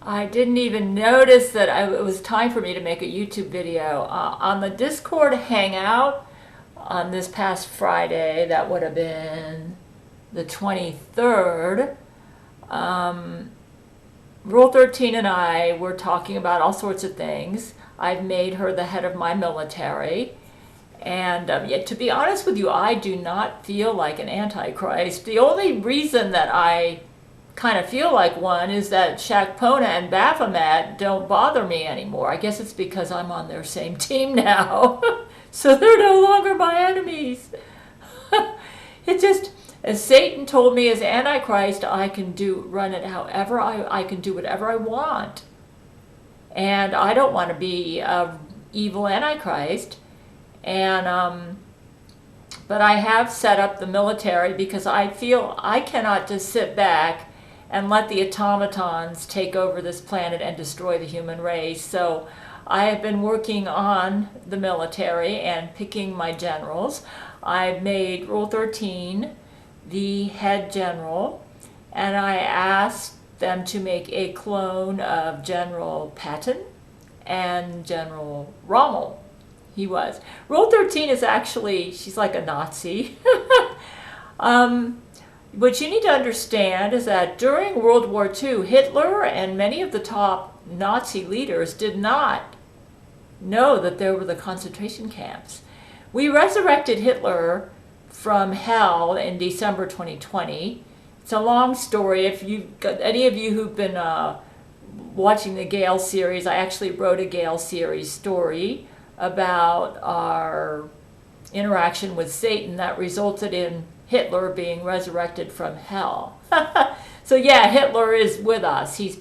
I didn't even notice that it was time for me to make a YouTube video. On the Discord Hangout on this past Friday, that would have been the 23rd, Rule 13 and I were talking about all sorts of things. I've made her the head of my military. And yet, to be honest with you, I do not feel like an antichrist. The only reason that I kind of feel like one is that Shakpona and Baphomet don't bother me anymore. I guess it's because I'm on their same team now. So they're no longer my enemies. It just, as Satan told me as Antichrist, I can run it however I can do whatever I want. And I don't want to be an evil Antichrist. And but I have set up the military because I feel I cannot just sit back and let the automatons take over this planet and destroy the human race. So I have been working on the military and picking my generals. I've made Rule 13 the head general, and I asked them to make a clone of General Patton and General Rommel. He was. Rule 13 is actually, she's like a Nazi. What you need to understand is that during World War II, Hitler and many of the top Nazi leaders did not know that there were the concentration camps. We resurrected Hitler from hell in December 2020. It's a long story. If any of you who've been watching the Gail series, I actually wrote a Gail series story about our interaction with Satan that resulted in Hitler being resurrected from hell. So yeah, Hitler is with us. He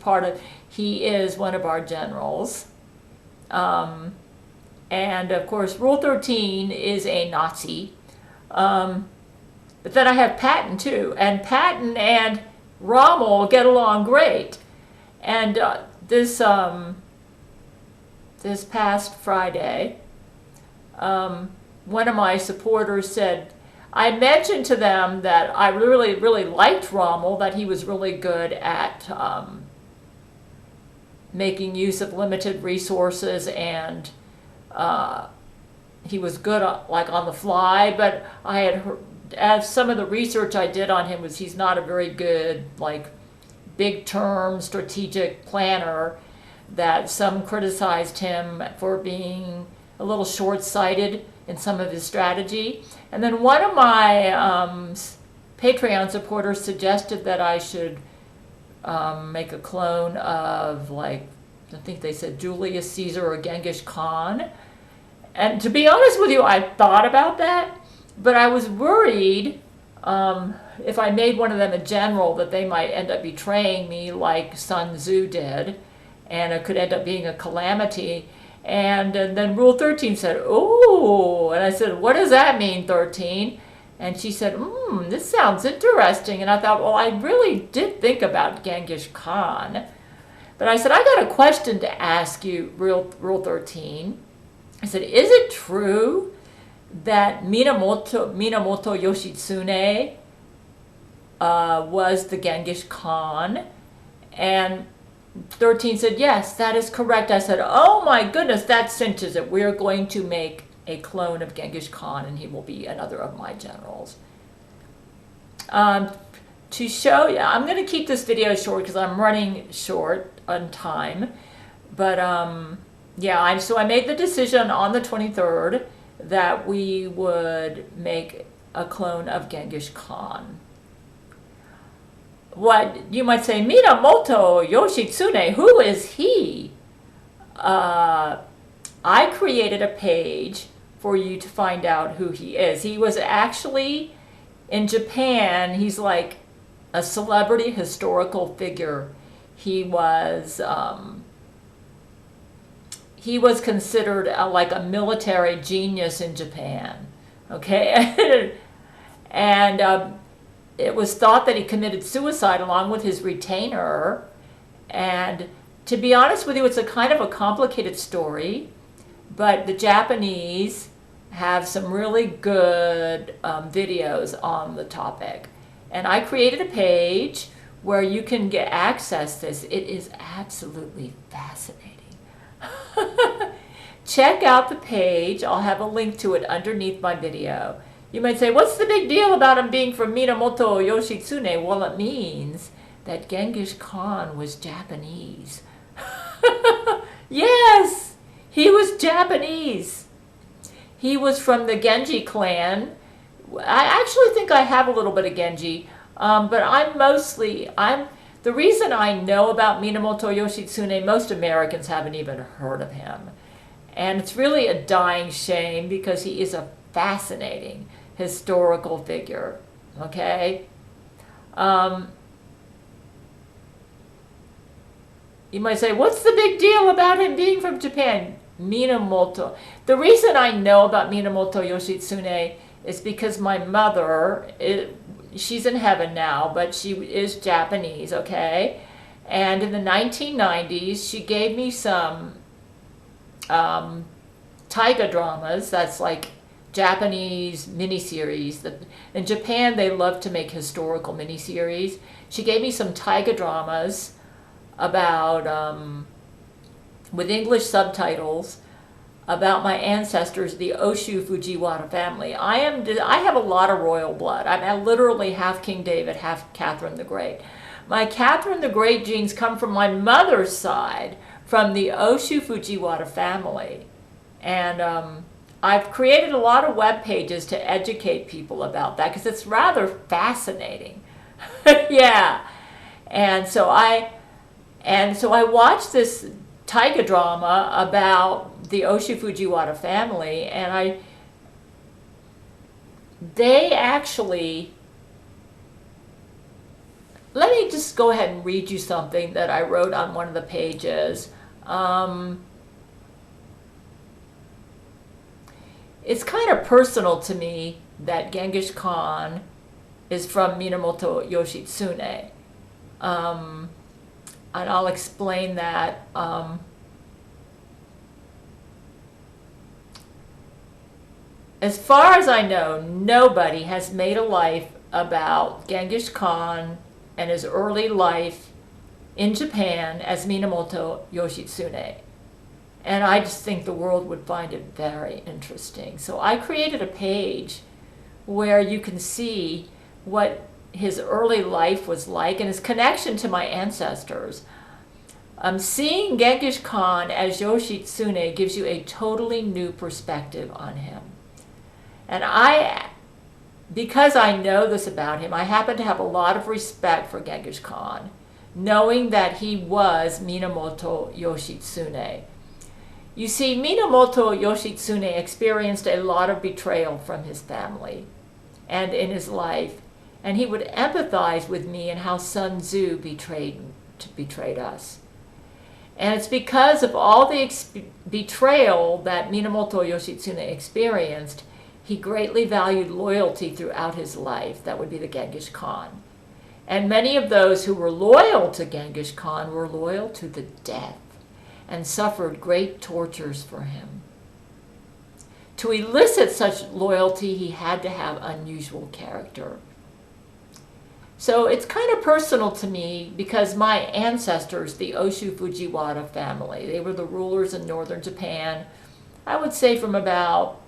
is one of our generals. And of course, Rule 13 is a Nazi. But then I have Patton too. And Patton and Rommel get along great. And this past Friday, one of my supporters said, I mentioned to them that I really, really liked Rommel, that he was really good at making use of limited resources, and he was good on the fly, but I had heard, as some of the research I did on him was he's not a very good big term strategic planner, that some criticized him for being a little short-sighted in some of his strategy. And then one of my Patreon supporters suggested that I should make a clone of, I think they said Julius Caesar or Genghis Khan. And to be honest with you, I thought about that, but I was worried if I made one of them a general that they might end up betraying me like Sun Tzu did, and it could end up being a calamity. And then Rule 13 said, oh, and I said, what does that mean, 13? And she said, this sounds interesting. And I thought, well, I really did think about Genghis Khan. But I said, I got a question to ask you, Rule 13. I said, is it true that Minamoto Yoshitsune was the Genghis Khan? And 13 said, yes, that is correct. I said, oh my goodness, that cinches it. We're going to make a clone of Genghis Khan, and he will be another of my generals. To show you, I'm going to keep this video short because I'm running short on time. But yeah, so I made the decision on the 23rd that we would make a clone of Genghis Khan. What you might say, Minamoto Yoshitsune, who is he? I created a page for you to find out who he is. He was actually in Japan. He's like a celebrity historical figure. He was considered like a military genius in Japan. Okay, and it was thought that he committed suicide along with his retainer. And to be honest with you, it's a kind of a complicated story, but the Japanese have some really good videos on the topic. And I created a page where you can get access to this. It is absolutely fascinating. Check out the page. I'll have a link to it underneath my video. You might say, what's the big deal about him being from Minamoto Yoshitsune? Well, it means that Genghis Khan was Japanese. Yes, he was Japanese. He was from the Genji clan. I actually think I have a little bit of Genji, but the reason I know about Minamoto Yoshitsune, most Americans haven't even heard of him. And it's really a dying shame because he is a fascinating historical figure, okay? You might say, what's the big deal about him being from Japan? Minamoto. The reason I know about Minamoto Yoshitsune is because my mother, she's in heaven now, but she is Japanese, okay? And in the 1990s, she gave me some taiga dramas, that's like Japanese miniseries. In Japan, they love to make historical miniseries. She gave me some taiga dramas about, with English subtitles, about my ancestors, the Oshu Fujiwara family. I have a lot of royal blood. I'm literally half King David, half Catherine the Great. My Catherine the Great genes come from my mother's side, from the Oshu Fujiwara family. And I've created a lot of web pages to educate people about that because it's rather fascinating. Yeah. And so I watched this taiga drama about the Oshu Fujiwara family, and they actually, let me just go ahead and read you something that I wrote on one of the pages. It's kind of personal to me that Genghis Khan is from Minamoto Yoshitsune. And I'll explain that. As far as I know, nobody has made a life about Genghis Khan and his early life in Japan as Minamoto Yoshitsune. And I just think the world would find it very interesting. So I created a page where you can see what his early life was like and his connection to my ancestors. Seeing Genghis Khan as Yoshitsune gives you a totally new perspective on him. And because I know this about him, I happen to have a lot of respect for Genghis Khan, knowing that he was Minamoto Yoshitsune. You see, Minamoto Yoshitsune experienced a lot of betrayal from his family and in his life, and he would empathize with me and how Sun Tzu betrayed us. And it's because of all the betrayal that Minamoto Yoshitsune experienced, he greatly valued loyalty throughout his life. That would be the Genghis Khan. And many of those who were loyal to Genghis Khan were loyal to the death and suffered great tortures for him. To elicit such loyalty, he had to have unusual character. So it's kind of personal to me because my ancestors, the Oshu Fujiwara family, they were the rulers in northern Japan, I would say from about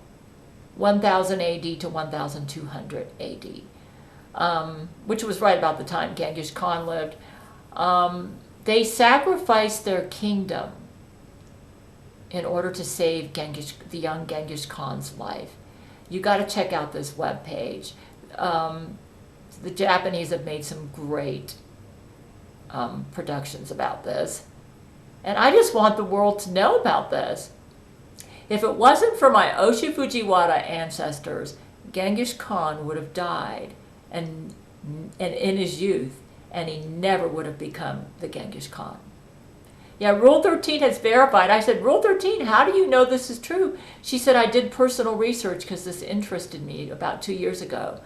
1000 AD to 1200 AD, which was right about the time Genghis Khan lived. They sacrificed their kingdom in order to save the young Genghis Khan's life. You got to check out this webpage. The Japanese have made some great productions about this. And I just want the world to know about this. If it wasn't for my Oshu Fujiwara ancestors, Genghis Khan would have died and in his youth, and he never would have become the Genghis Khan. Yeah, Rule 13 has verified. I said, Rule 13, how do you know this is true? She said, I did personal research because this interested me about 2 years ago.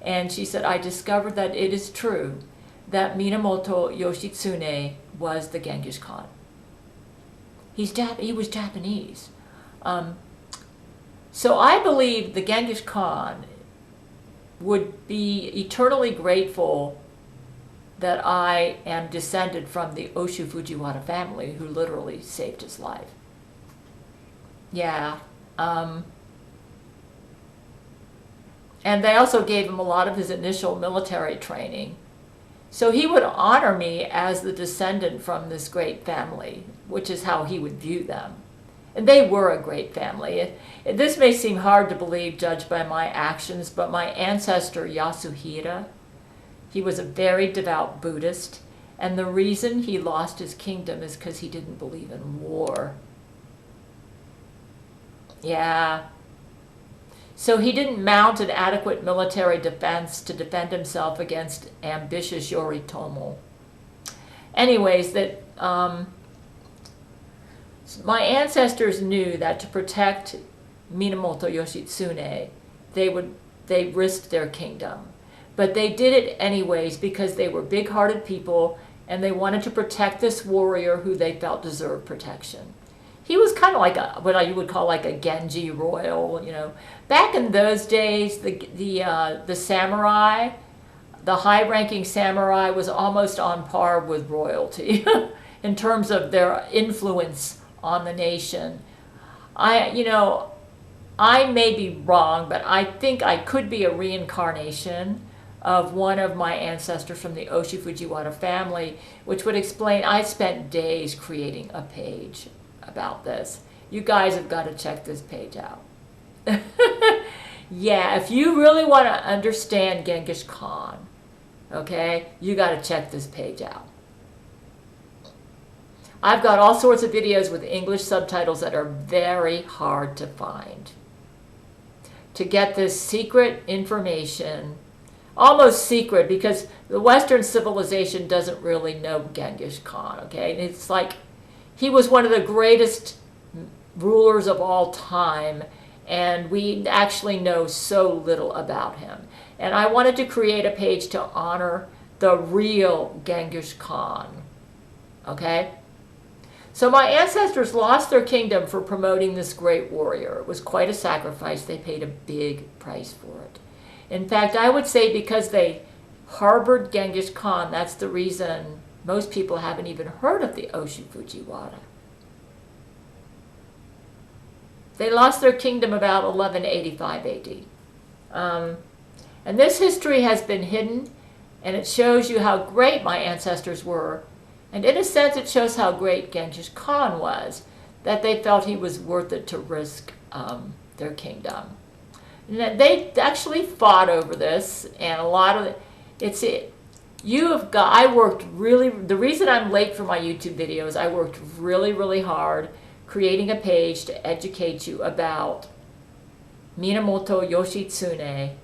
And she said, I discovered that it is true that Minamoto Yoshitsune was the Genghis Khan. He was Japanese. So I believe the Genghis Khan would be eternally grateful that I am descended from the Oshu Fujiwara family who literally saved his life. Yeah. And they also gave him a lot of his initial military training. So he would honor me as the descendant from this great family, which is how he would view them. And they were a great family. This may seem hard to believe, judged by my actions, but my ancestor Yasuhira, he was a very devout Buddhist, and the reason he lost his kingdom is because he didn't believe in war. Yeah. So he didn't mount an adequate military defense to defend himself against ambitious Yoritomo. Anyways, that my ancestors knew that to protect Minamoto Yoshitsune, they risked their kingdom. But they did it anyways because they were big-hearted people and they wanted to protect this warrior who they felt deserved protection. He was kind of like what you would call like a Genji royal, you know. Back in those days, the samurai, the high-ranking samurai was almost on par with royalty in terms of their influence on the nation. I may be wrong, but I think I could be a reincarnation of one of my ancestors from the Oshu Fujiwara family, which would explain. I spent days creating a page about this. You guys have got to check this page out. Yeah, if you really want to understand Genghis Khan, okay, you got to check this page out. I've got all sorts of videos with English subtitles that are very hard to find. To get this secret information, almost secret, because the Western civilization doesn't really know Genghis Khan, okay? It's like he was one of the greatest rulers of all time, and we actually know so little about him. And I wanted to create a page to honor the real Genghis Khan, okay? So my ancestors lost their kingdom for promoting this great warrior. It was quite a sacrifice. They paid a big price for it. In fact, I would say because they harbored Genghis Khan, that's the reason most people haven't even heard of the Oshu Fujiwara. They lost their kingdom about 1185 AD. And this history has been hidden, and it shows you how great my ancestors were. And in a sense, it shows how great Genghis Khan was, that they felt he was worth it to risk their kingdom. And they actually fought over this, and a lot of it, I worked really, the reason I'm late for my YouTube videos, I worked really, really hard creating a page to educate you about Minamoto Yoshitsune,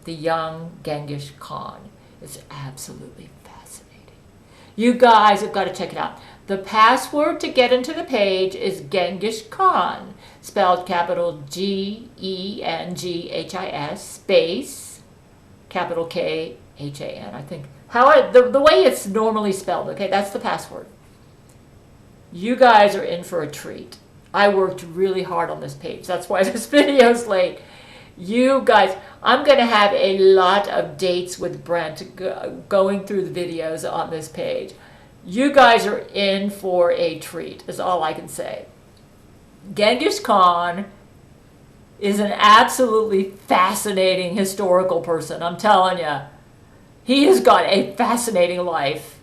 the young Genghis Khan. It's absolutely fascinating. You guys have got to check it out. The password to get into the page is Genghis Khan, spelled capital Genghis, space, capital Khan, I think. The way it's normally spelled, okay, that's the password. You guys are in for a treat. I worked really hard on this page. That's why this video's late. You guys, I'm going to have a lot of dates with Brent going through the videos on this page. You guys are in for a treat, is all I can say. Genghis Khan is an absolutely fascinating historical person, I'm telling you. He has got a fascinating life.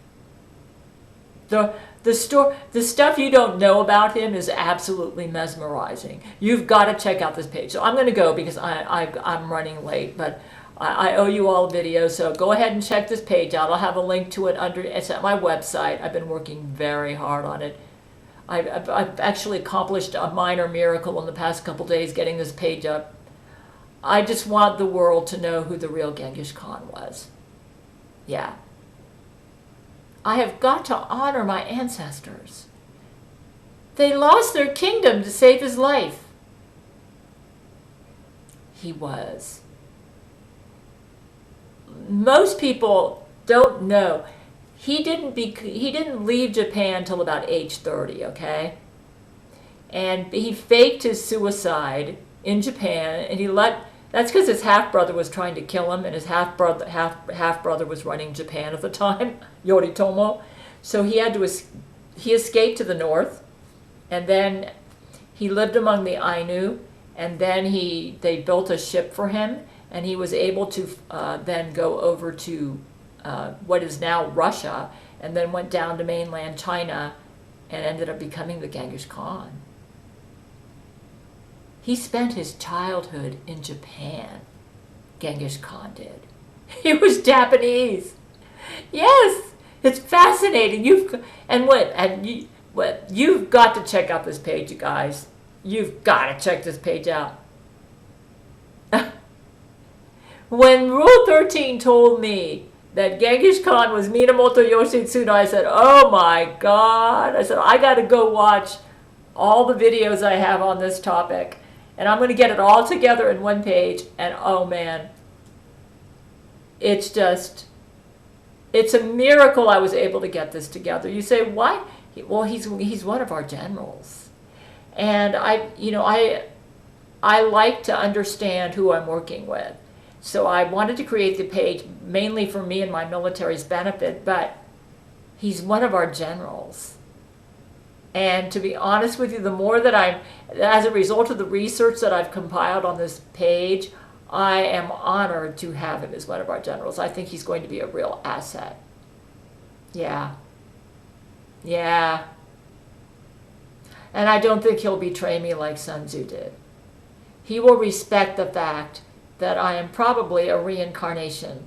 The stuff you don't know about him is absolutely mesmerizing. You've got to check out this page. So I'm going to go because I'm running late, but I owe you all a video. So go ahead and check this page out. I'll have a link to it it's at my website. I've been working very hard on it. I've actually accomplished a minor miracle in the past couple days getting this page up. I just want the world to know who the real Genghis Khan was. Yeah. I have got to honor my ancestors. They lost their kingdom to save his life. He was. Most people don't know. He didn't leave Japan until about age 30, okay? And he faked his suicide in Japan, and he let That's because his half-brother was trying to kill him, and his half-brother was running Japan at the time, Yoritomo. So he had to he escaped to the north, and then he lived among the Ainu, and then they built a ship for him, and he was able to then go over to what is now Russia, and then went down to mainland China and ended up becoming the Genghis Khan. He spent his childhood in Japan, Genghis Khan did. He was Japanese. Yes, it's fascinating. You've got to check out this page, you guys. You've got to check this page out. When Rule 13 told me that Genghis Khan was Minamoto Yoshitsuna, I said, oh my God. I said, I got to go watch all the videos I have on this topic. And I'm going to get it all together in one page. And oh man, it's a miracle I was able to get this together. You say, why? Well, he's one of our generals. And I like to understand who I'm working with. So I wanted to create the page mainly for me and my military's benefit, but he's one of our generals. And to be honest with you, the more that as a result of the research that I've compiled on this page, I am honored to have him as one of our generals. I think he's going to be a real asset. Yeah. Yeah. And I don't think he'll betray me like Sun Tzu did. He will respect the fact that I am probably a reincarnation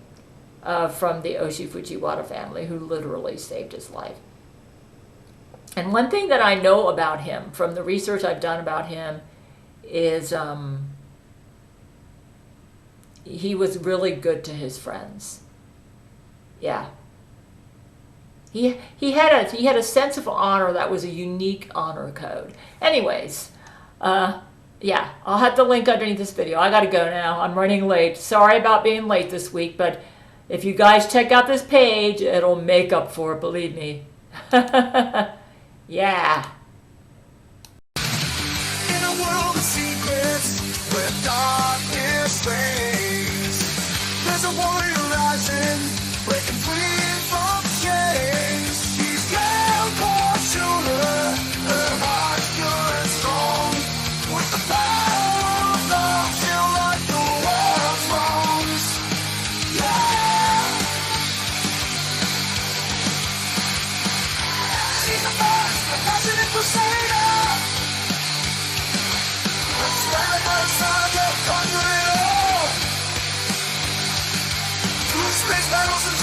from the Oshi Fujiwara family who literally saved his life. And one thing that I know about him from the research I've done about him is he was really good to his friends. Yeah. He had a sense of honor that was a unique honor code. Anyways, yeah, I'll have the link underneath this video. I gotta go now. I'm running late. Sorry about being late this week, but if you guys check out this page, it'll make up for it, believe me. Yeah. In a world of secrets, where darkness reigns, there's a warrior rising, breaking free from chains. She's Gail Schuler, her heart pure and strong. With the power of love, she'll right the world's wrongs. Yeah. She's a passionate crusader. Stand at her side, they'll conquer it all. Through space battles and